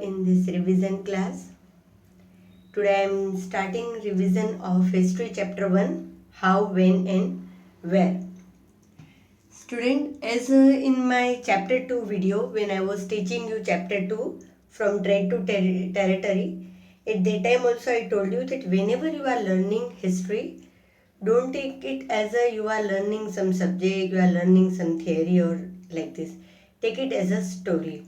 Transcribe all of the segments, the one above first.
in this revision class. Today I am starting revision of History Chapter 1, How, When and Where. Student, as in my Chapter 2 video, when I was teaching you Chapter 2 from trade to territory, at that time also I told you that whenever you are learning history, don't take it as you are learning some subject, you are learning some theory or like this. Take it as a story.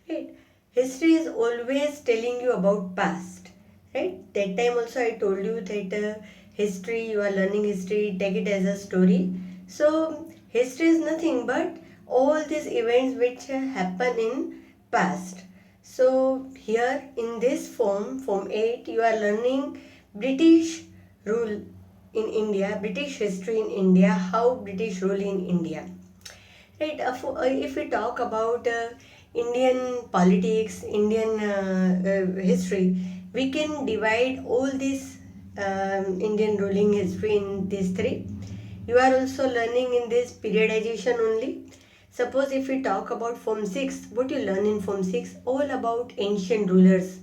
Right? History is always telling you about past. Right? That time also I told you that history, you are learning history, take it as a story. So history is nothing but all these events which happen in past. So here in this form 8, you are learning British rule in India, British history in India, how British rule in India. Right, if we talk about Indian politics, Indian history, we can divide all this Indian ruling history in these three. You are also learning in this periodization only. Suppose if we talk about Form 6, what you learn in Form 6? All about ancient rulers.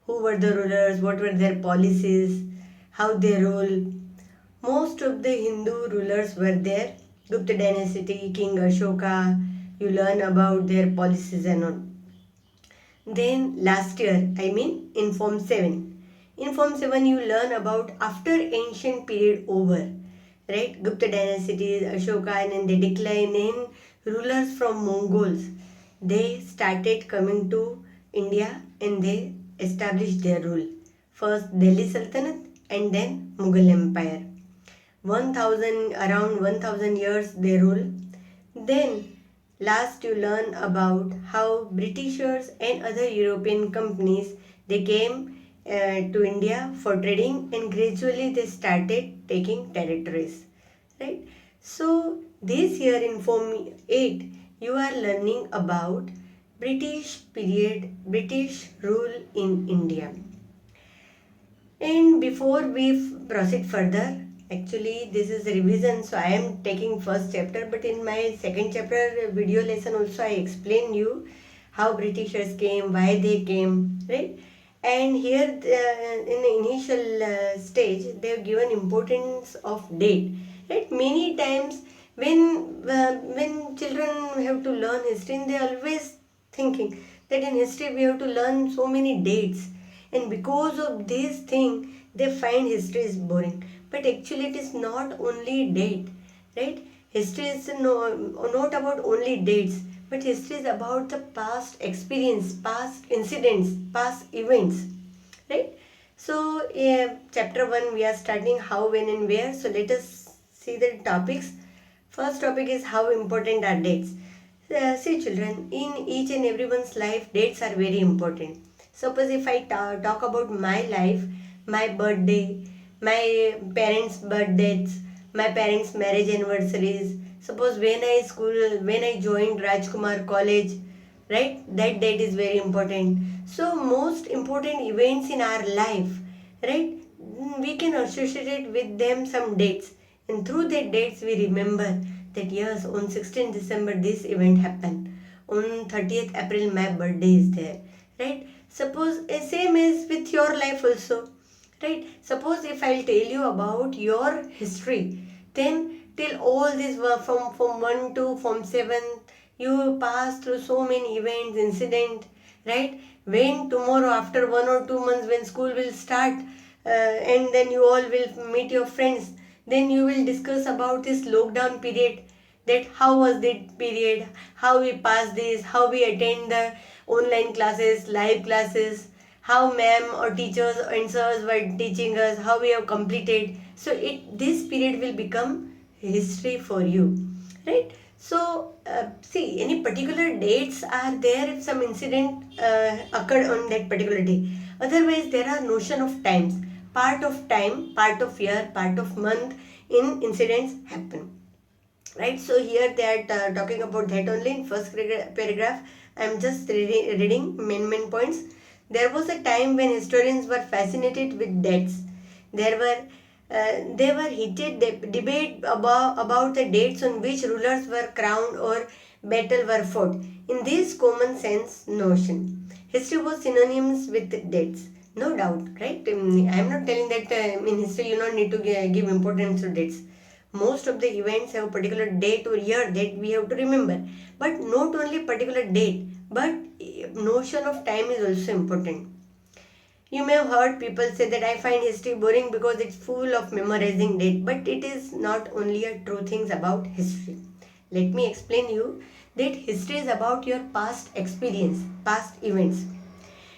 Who were the rulers, what were their policies, how they rule. Most of the Hindu rulers were there. Gupta dynasty, King Ashoka, you learn about their policies and all. Then last year, I mean in Form 7. In Form 7 you learn about after ancient period over. Right? Gupta dynasty, Ashoka, and then they decline in rulers from Mongols. They started coming to India and they established their rule. First Delhi Sultanate and then Mughal Empire. 1000 around 1000 years they rule. Then last you learn about how Britishers and other European companies they came to India for trading and gradually they started taking territories, right? So this year in Form 8 you are learning about British period, British rule in India. And before we proceed further, actually this is revision, so I am taking first chapter, but in my second chapter video lesson also I explain you how Britishers came, why they came, right? And here in the initial stage they have given importance of date, right? Many times when children have to learn history, they always thinking that in history we have to learn so many dates, and because of this thing they find history is boring. But actually it is not only date, right? History is not about only dates, but history is about the past experience, past incidents, past events, right? So chapter 1 we are starting how, when and where. So let us see the topics. First topic is how important are dates. See children, in each and everyone's life dates are very important. Suppose if I talk about my life, my birthday, my parents' birthdays, my parents' marriage anniversaries. Suppose when I joined Rajkumar College, right? That date is very important. So most important events in our life, right? We can associate it with them some dates, and through that dates we remember that yes, on 16th December this event happened. On 30th April my birthday is there, right? Suppose same is with your life also, right? Suppose if I'll tell you about your history, then till all this were from 1 to from 7, you pass through so many events, incident, right? When tomorrow after 1 or 2 months when school will start, and then you all will meet your friends, then you will discuss about this lockdown period, that how was that period, how we passed this, how we attend the online classes, live classes, how ma'am or teachers and sirs were teaching us, how we have completed. So this period will become history for you, right? So see, any particular dates are there if some incident occurred on that particular day. Otherwise there are notion of times, part of time, part of year, part of month in incidents happen, right? So here they are talking about that only in first paragraph. I am just reading main points. There was a time when historians were fascinated with dates. There were heated debate about the dates on which rulers were crowned or battle were fought. In this common sense notion, History was synonymous with dates. No doubt, right? I am not telling that in history you don't need to give importance to dates. Most of the events have a particular date or year that we have to remember. But not only particular date, but notion of time is also important. You may have heard people say that I find history boring because it's full of memorizing date, but it is not only a true things about history. Let me explain you that history is about your past experience, past events.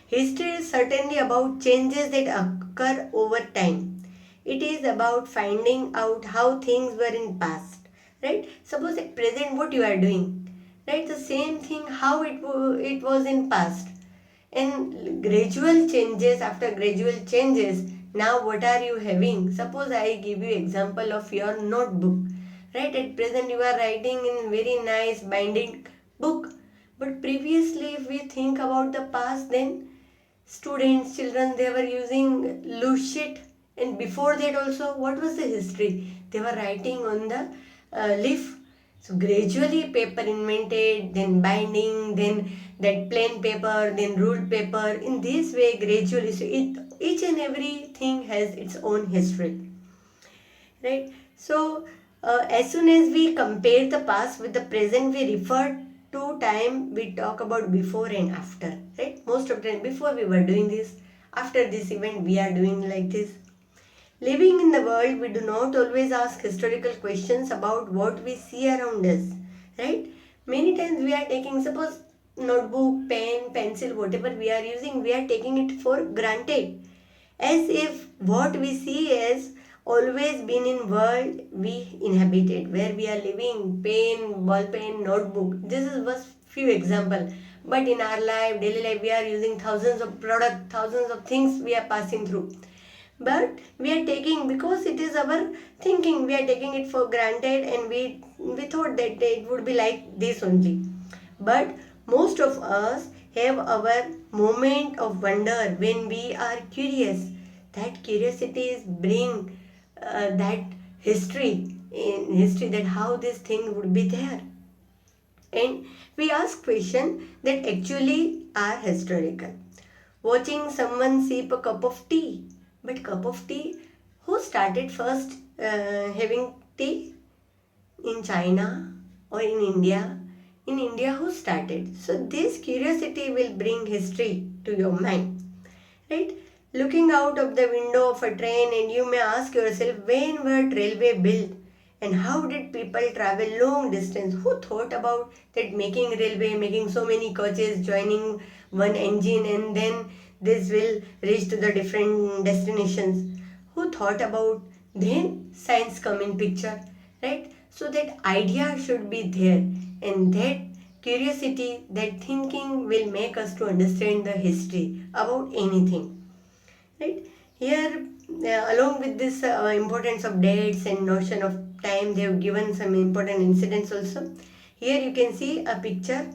History is certainly about changes that occur over time. It is about finding out how things were in past, right? Suppose at present what you are doing, right? The same thing how it was in past, and gradual changes, after gradual changes, now what are you having? Suppose I give you example of your notebook, right? At present you are writing in very nice binding book, but previously if we think about the past, then students, children, they were using loose sheet, and before that also what was the history? They were writing on the leaf. So gradually paper invented, then binding, then that plain paper, then ruled paper. In this way gradually, so each and everything has its own history, right? So as soon as we compare the past with the present, we refer to time, we talk about before and after, right? Most of the time before we were doing this, after this event we are doing like this. Living in the world, we do not always ask historical questions about what we see around us, right? Many times we are taking, suppose notebook, pen, pencil, whatever we are using, we are taking it for granted, as if what we see has always been in world we inhabited, where we are living. Pen, ball pen, notebook, this is was few example, but in our life, daily life, we are using thousands of product, thousands of things we are passing through, but we are taking, because it is our thinking, we are taking it for granted, and we thought that it would be like this only. But most of us have our moment of wonder when we are curious. That curiosity is bring that history, in history, that how this thing would be there, and we ask questions that actually are historical. Watching someone sip a cup of tea. But cup of tea, who started first having tea? In China or in India? In India, who started? So this curiosity will bring history to your mind, right? Looking out of the window of a train, and you may ask yourself, when were railway built? And how did people travel long distance? Who thought about that, making railway, making so many coaches, joining one engine, and then this will reach to the different destinations? Who thought about? Then science come in picture, right? So that idea should be there, and that curiosity, that thinking will make us to understand the history about anything, right? Here, along with this importance of dates and notion of time, they have given some important incidents also. Here you can see a picture.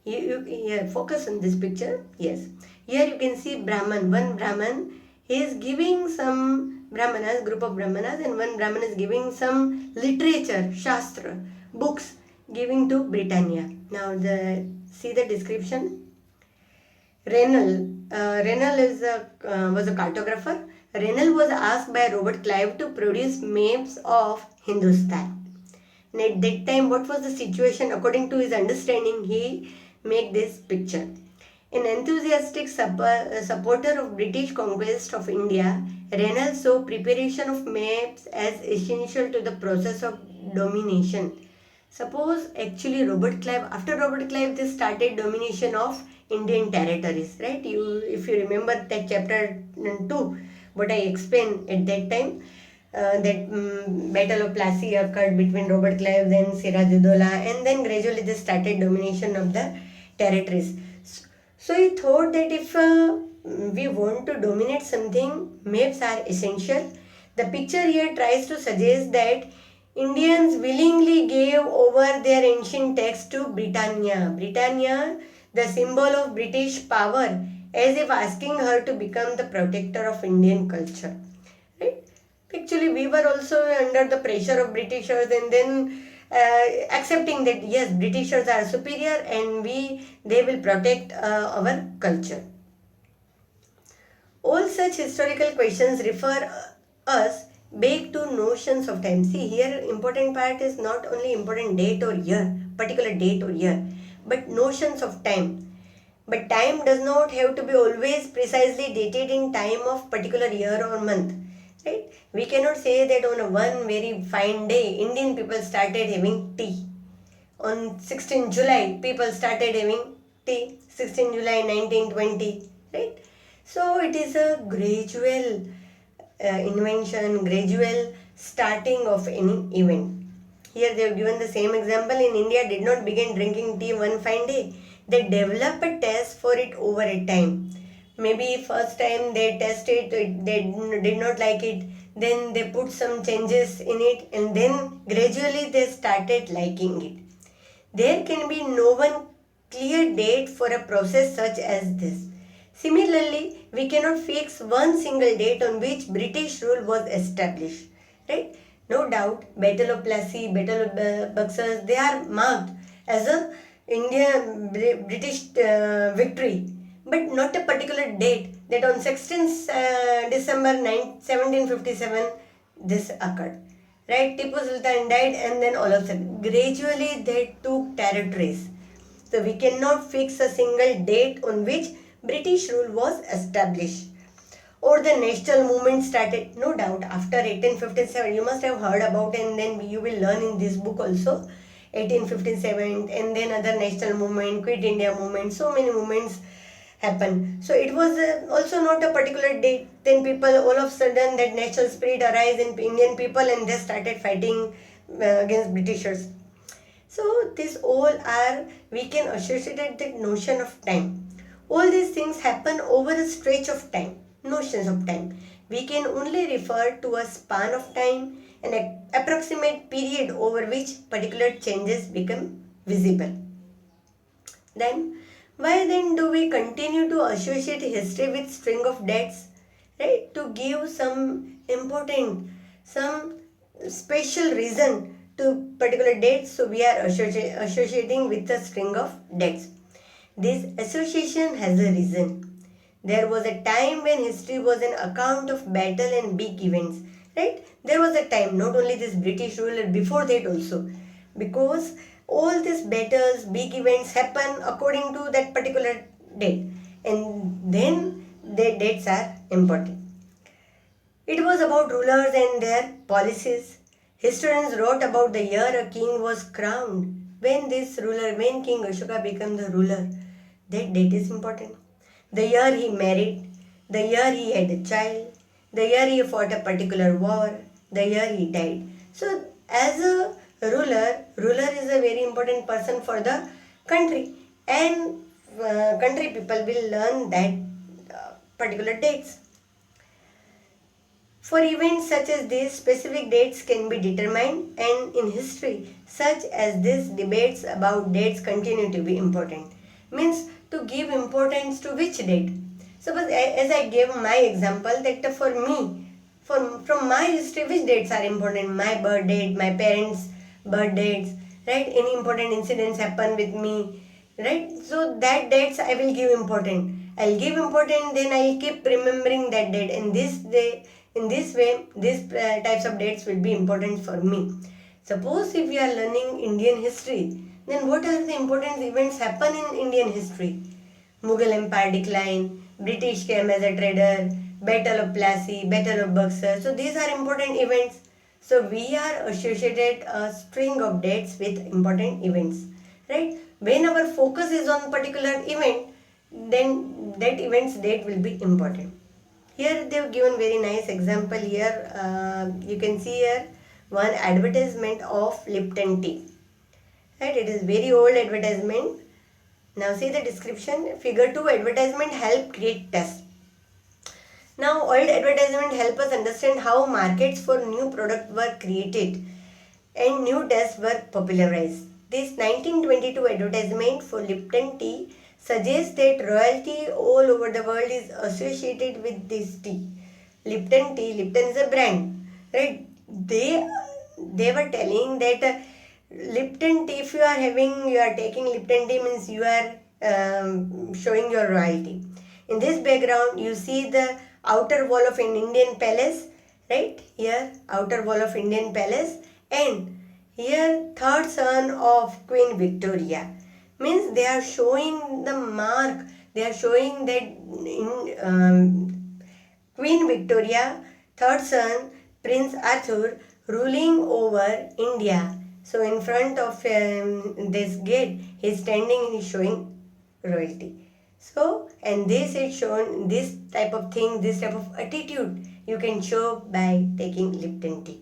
Here, focus on this picture. Yes, here you can see Brahman. One Brahman, he is giving some Brahmanas, group of Brahmanas, and one Brahman is giving some literature, Shastra, books, giving to Britannia. Now see the description. Rennell was a cartographer. Rennell was asked by Robert Clive to produce maps of Hindustan. And at that time, what was the situation? According to his understanding, he made this picture. An enthusiastic supporter of British conquest of India, Rennell saw preparation of maps as essential to the process of domination. Suppose actually after Robert Clive, they started domination of Indian territories, right? If you remember that chapter 2, what I explained at that time, that Battle of Plassey occurred between Robert Clive and Siraj-ud-Dowla, and then gradually they started domination of the territories. So he thought that if we want to dominate something, maps are essential. The picture here tries to suggest that Indians willingly gave over their ancient text to Britannia. Britannia, the symbol of British power, as if asking her to become the protector of Indian culture. Right? Actually, we were also under the pressure of Britishers, and then accepting that yes, Britishers are superior and they will protect our culture. All such historical questions refer us back to notions of time. See, here important part is not only important date or year, particular date or year, but notions of time. But time does not have to be always precisely dated in time of particular year or month. Right? We cannot say that on a one very fine day, Indian people started having tea. On 16 July, people started having tea. 16 July 1920. Right? So it is a gradual invention, gradual starting of any event. Here they have given the same example. In India, did not begin drinking tea one fine day. They develop a taste for it over a time. Maybe first time they tested it, they did not like it. Then they put some changes in it, and then gradually they started liking it. There can be no one clear date for a process such as this. Similarly, we cannot fix one single date on which British rule was established. Right? No doubt, Battle of Plassey, Battle of Buxars, they are marked as a British victory, but not a particular date that on 16th December 1757 this occurred. Right? Tipu Sultan died and then all of a sudden, gradually they took territories. So we cannot fix a single date on which British rule was established. Or the national movement started, no doubt, after 1857. You must have heard about, and then you will learn in this book also. 1857, and then other national movement, Quit India movement, so many movements happen. So it was also not a particular date. Then people, all of a sudden, that national spirit arise in Indian people, and they started fighting against Britishers. So these all are, we can associate the notion of time. All these things happen over a stretch of time, notions of time. We can only refer to a span of time, an approximate period over which particular changes become visible. Then, why then do we continue to associate history with string of dates? Right? To give some important, some special reason to particular dates, so we are associating with a string of dates. This association has a reason. There was a time when history was an account of battle and big events. Right? There was a time, not only this British ruler, before that also. Because all these battles, big events happen according to that particular date. And then the dates are important. It was about rulers and their policies. Historians wrote about the year a king was crowned. When King Ashoka became the ruler, that date is important. The year he married, the year he had a child, the year he fought a particular war, the year he died. So, as a ruler is a very important person for the country, and country people will learn that particular dates. For events such as these, specific dates can be determined, and in history, such as this, debates about dates continue to be important. Means to give importance to which date. Suppose, as I gave my example, that for me, from my history, which dates are important? My birth date, my parents' birth dates, right? Any important incidents happen with me, right? So that dates I will give important. I'll give important, then I'll keep remembering that date. And in this way, these types of dates will be important for me. Suppose if we are learning Indian history, then what are the important events happen in Indian history? Mughal Empire decline, British came as a trader, Battle of Plassey, Battle of Buxar. So these are important events. So we are associated a string of dates with important events, right? When our focus is on particular event, then that event's date will be important. Here they have given very nice example here. You can see here one advertisement of Lipton tea. Right? It is very old advertisement. Now see the description. Figure 2 advertisement help create taste. Now old advertisement help us understand how markets for new product were created and new tastes were popularized. This 1922 advertisement for Lipton tea suggests that royalty all over the world is associated with this tea. Lipton is a brand, right? They were telling that Lipton tea, if you are taking Lipton tea, means you are showing your royalty. In this background, you see the outer wall of an Indian palace, right? Here, outer wall of Indian palace, and here, third son of Queen Victoria. Means they are showing the mark. They are showing that in Queen Victoria, third son, Prince Arthur, ruling over India. So in front of this gate, he is standing and he is showing royalty. So, and this is shown, this type of thing, this type of attitude you can show by taking Lipton tea.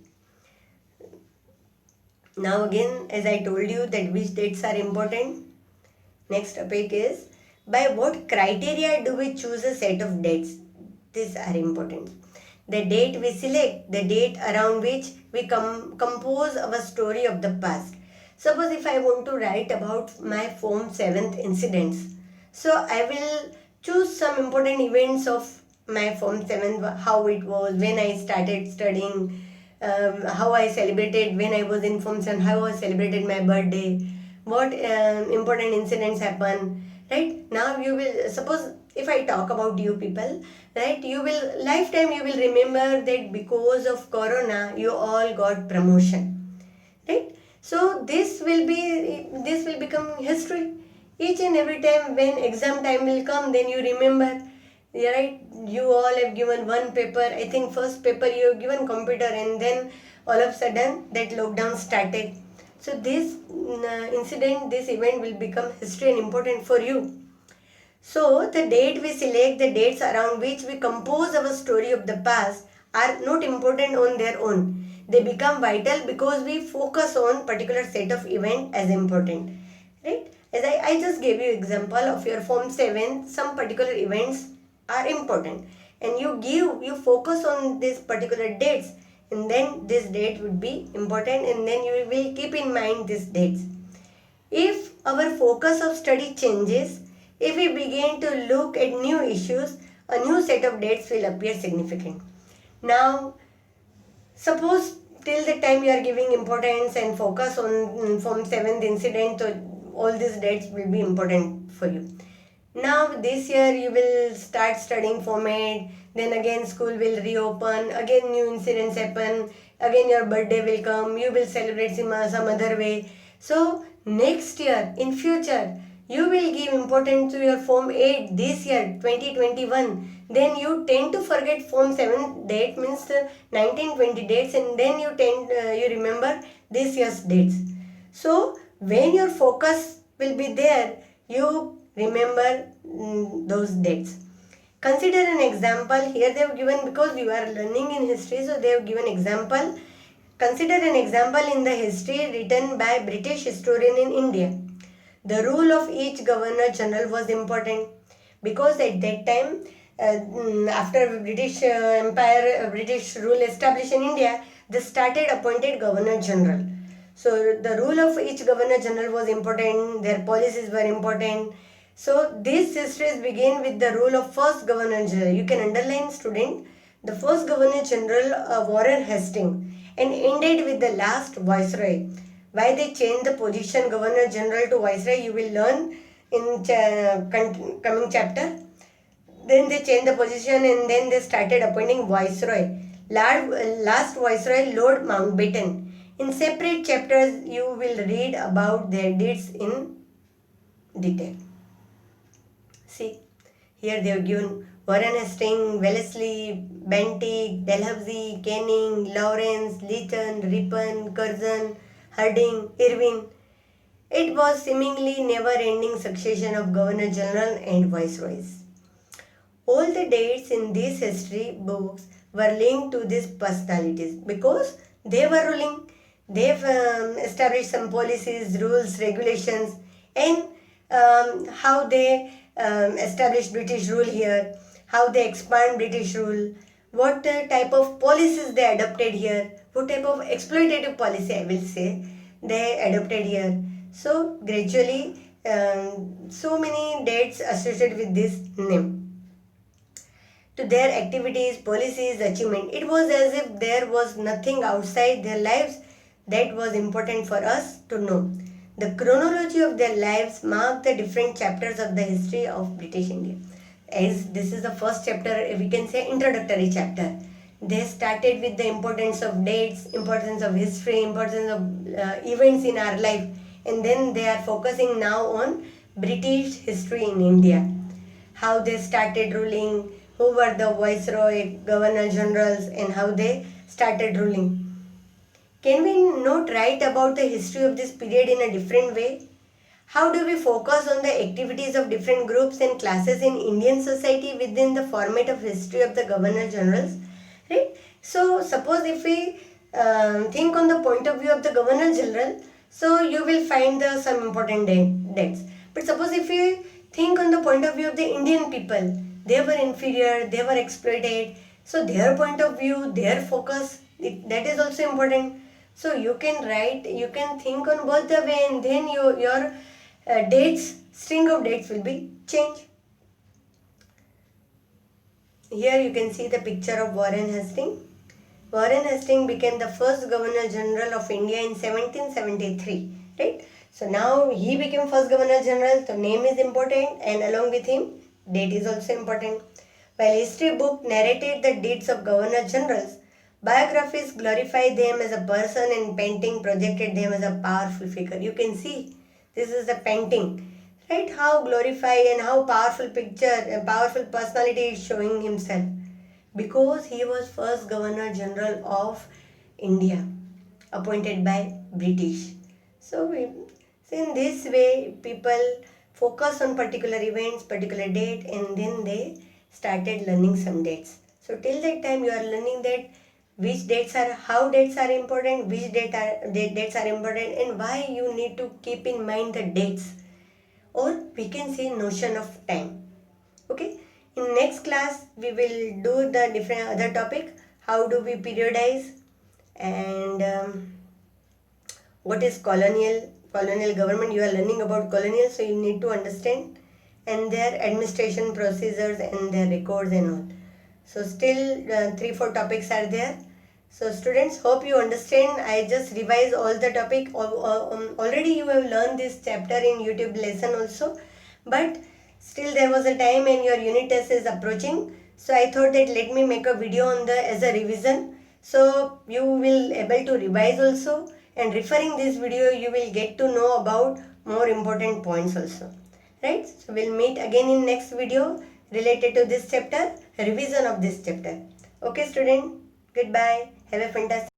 Now again, as I told you that which dates are important. Next topic is, by what criteria do we choose a set of dates? These are important. The date we select, the date around which we compose our story of the past. Suppose if I want to write about my Form 7th incidents, so I will choose some important events of my Form 7th, how it was, when I started studying, how I celebrated when I was in Form 7, how I celebrated my birthday, what important incidents happen, right? Now you will, suppose if I talk about you people, right, you will, lifetime you will remember that because of Corona, you all got promotion, right? So this will become history. Each and every time when exam time will come, then you remember, yeah, right? You all have given one paper. I think first paper you have given computer, and then all of a sudden that lockdown started. So this incident, this event will become history and important for you. So the date we select, the dates around which we compose our story of the past are not important on their own. They become vital because we focus on particular set of event as important. Right? As I just gave you example of your Form 7, some particular events are important. And you focus on these particular dates, and then this date would be important, and then you will keep in mind these dates. If our focus of study changes, if we begin to look at new issues, a new set of dates will appear significant. Now, suppose till the time you are giving importance and focus on Form 7th incident, so all these dates will be important for you. Now this year you will start studying Form 8, then again school will reopen, again new incidents happen, again your birthday will come, you will celebrate some other way. So next year, in future, you will give importance to your Form 8 this year, 2021. Then you tend to forget Form 7 date, means 1920 dates, and then you remember this year's dates. So when your focus will be there, you remember those dates. Consider an example. Here they have given, because you are learning in history, so they have given example. Consider an example in the history written by British historian in India. The rule of each governor general was important because at that time, after British Empire, British rule established in India, they started appointed governor general. So the rule of each governor general was important, their policies were important. So these histories begin with the rule of first governor general. You can underline, student, the first governor general, Warren Hastings, and ended with the last viceroy. Why they changed the position governor general to viceroy, you will learn in coming chapter. Then they changed the position, and then they started appointing viceroy. Last viceroy, Lord Mountbatten. In separate chapters, you will read about their deeds in detail. See, here they have given Warren Hastings, Wellesley, Bentinck, Dalhousie, Canning, Lawrence, Lytton, Ripon, Curzon, Harding, Irwin. It was seemingly never-ending succession of governor general and viceroys. All the dates in these history books were linked to these personalities because they were ruling. They've established some policies, rules, regulations, and how they established British rule here, how they expand British rule, what type of policies they adopted here, what type of exploitative policy, I will say, they adopted here. So gradually, so many dates associated with this name. To their activities, policies, achievement. It was as if there was nothing outside their lives that was important for us to know. The chronology of their lives mark the different chapters of the history of British India. As this is the first chapter, we can say introductory chapter. They started with the importance of dates, importance of history, importance of events in our life, and then they are focusing now on British history in India. How they started ruling, who were the viceroy, governor generals, and how they started ruling. Can we not write about the history of this period in a different way? How do we focus on the activities of different groups and classes in Indian society within the format of history of the governor generals? Right? So, suppose if we think on the point of view of the governor general, so you will find some important dates. But suppose if you think on the point of view of the Indian people, they were inferior, they were exploited. So, their point of view, their focus, that is also important. So, you can write, you can think on both the way, and then your string of dates will be changed. Here you can see the picture of Warren Hastings. Warren Hastings became the first Governor General of India in 1773, right? So now he became first Governor General, so name is important, and along with him, date is also important. While history book narrated the deeds of Governor Generals, biographies glorify them as a person and painting projected them as a powerful figure. You can see this is a painting, right? How glorify and how powerful picture, a powerful personality is showing himself, because he was first Governor General of India, appointed by British. So in this way, people focus on particular events, particular date, and then they started learning some dates. So till that time, you are learning that which dates are, how dates are important, which dates are important, and why you need to keep in mind the dates, or we can say notion of time. Okay. In next class, we will do the different other topic. How do we periodize, and what is colonial government? You are learning about colonial, so you need to understand, and their administration procedures and their records and all. So still 3-4 topics are there. So students, hope you understand. I just revise all the topic. Already you have learned this chapter in YouTube lesson also, but still there was a time and your unit test is approaching. So I thought that let me make a video on the as a revision. So you will able to revise also, and referring this video you will get to know about more important points also. Right? So we'll meet again in next video related to this chapter, revision of this chapter. Okay student, goodbye. Have a fantastic